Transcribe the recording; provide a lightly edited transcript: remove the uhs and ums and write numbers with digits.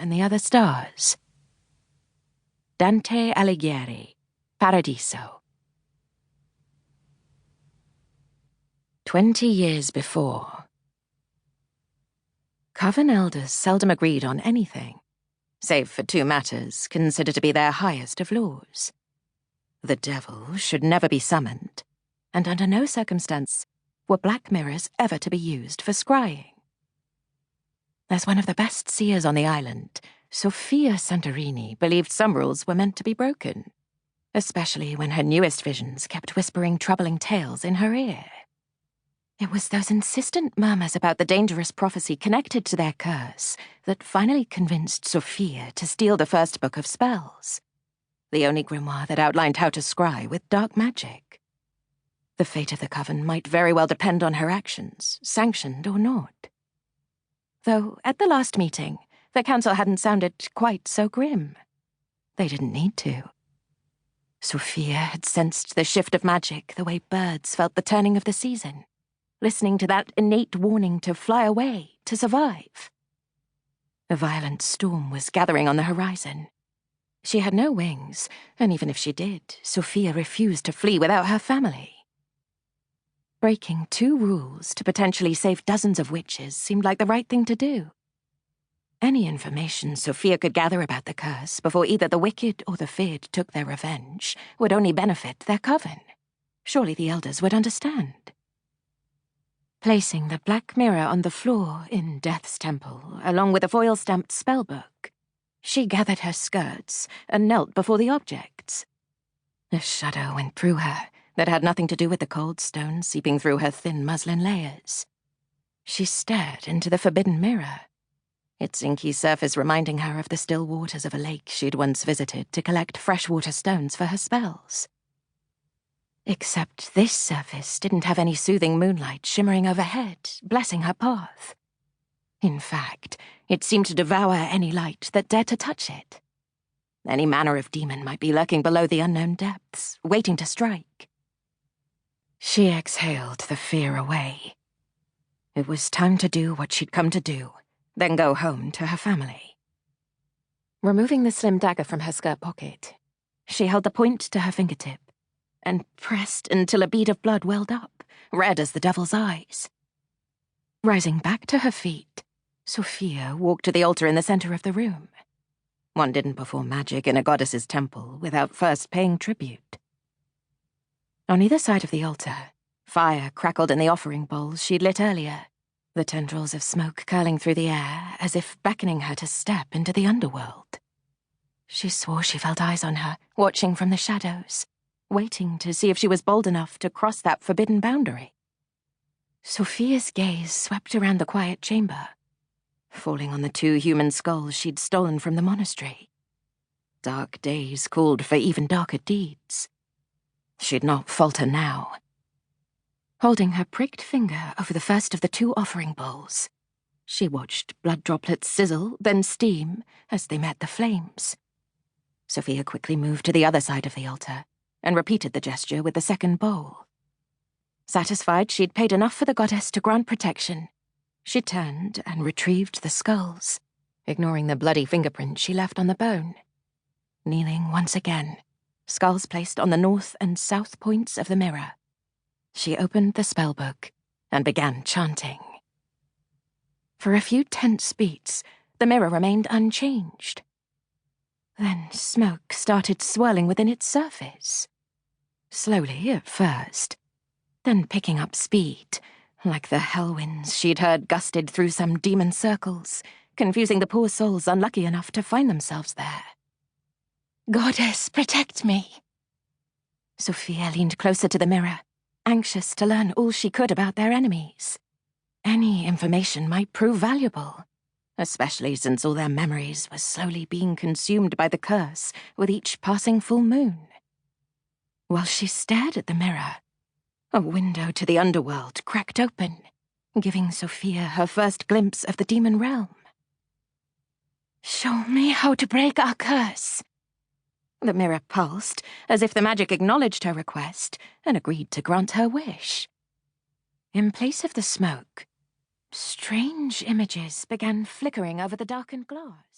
and the Other Stars. Dante Alighieri, Paradiso. 20 years before. Coven elders seldom agreed on anything, save for two matters considered to be their highest of laws. The devil should never be summoned, and under no circumstance were black mirrors ever to be used for scrying. As one of the best seers on the island, Sophia Santorini believed some rules were meant to be broken, especially when her newest visions kept whispering troubling tales in her ear. It was those insistent murmurs about the dangerous prophecy connected to their curse that finally convinced Sophia to steal the first book of spells, the only grimoire that outlined how to scry with dark magic. The fate of the coven might very well depend on her actions, sanctioned or not. Though, at the last meeting, the council hadn't sounded quite so grim. They didn't need to. Sophia had sensed the shift of magic the way birds felt the turning of the season, listening to that innate warning to fly away, to survive. A violent storm was gathering on the horizon. She had no wings, and even if she did, Sophia refused to flee without her family. Breaking 2 rules to potentially save dozens of witches seemed like the right thing to do. Any information Sophia could gather about the curse before either the wicked or the feared took their revenge would only benefit their coven. Surely the elders would understand. Placing the black mirror on the floor in Death's Temple, along with a foil-stamped spellbook, she gathered her skirts and knelt before the objects. A shudder went through her that had nothing to do with the cold stone seeping through her thin muslin layers. She stared into the forbidden mirror, its inky surface reminding her of the still waters of a lake she'd once visited to collect freshwater stones for her spells. Except this surface didn't have any soothing moonlight shimmering overhead, blessing her path. In fact, it seemed to devour any light that dared to touch it. Any manner of demon might be lurking below the unknown depths, waiting to strike. She exhaled the fear away. It was time to do what she'd come to do, then go home to her family. Removing the slim dagger from her skirt pocket, she held the point to her fingertip and pressed until a bead of blood welled up, red as the devil's eyes. Rising back to her feet, Sophia walked to the altar in the center of the room. One didn't perform magic in a goddess's temple without first paying tribute. On either side of the altar, fire crackled in the offering bowls she'd lit earlier, the tendrils of smoke curling through the air as if beckoning her to step into the underworld. She swore she felt eyes on her, watching from the shadows, waiting to see if she was bold enough to cross that forbidden boundary. Sophia's gaze swept around the quiet chamber, falling on the 2 human skulls she'd stolen from the monastery. Dark days called for even darker deeds. She'd not falter now. Holding her pricked finger over the first of the 2 offering bowls, she watched blood droplets sizzle, then steam, as they met the flames. Sophia quickly moved to the other side of the altar and repeated the gesture with the second bowl. Satisfied she'd paid enough for the goddess to grant protection, she turned and retrieved the skulls, ignoring the bloody fingerprint she left on the bone. Kneeling once again, skulls placed on the north and south points of the mirror, she opened the spellbook and began chanting. For a few tense beats, the mirror remained unchanged. Then smoke started swirling within its surface. Slowly at first, then picking up speed, like the hell winds she'd heard gusted through some demon circles, confusing the poor souls unlucky enough to find themselves there. "Goddess, protect me!" Sophia leaned closer to the mirror, anxious to learn all she could about their enemies. Any information might prove valuable, especially since all their memories were slowly being consumed by the curse with each passing full moon. While she stared at the mirror, a window to the underworld cracked open, giving Sophia her first glimpse of the demon realm. "Show me how to break our curse." The mirror pulsed, as if the magic acknowledged her request and agreed to grant her wish. In place of the smoke, strange images began flickering over the darkened glass.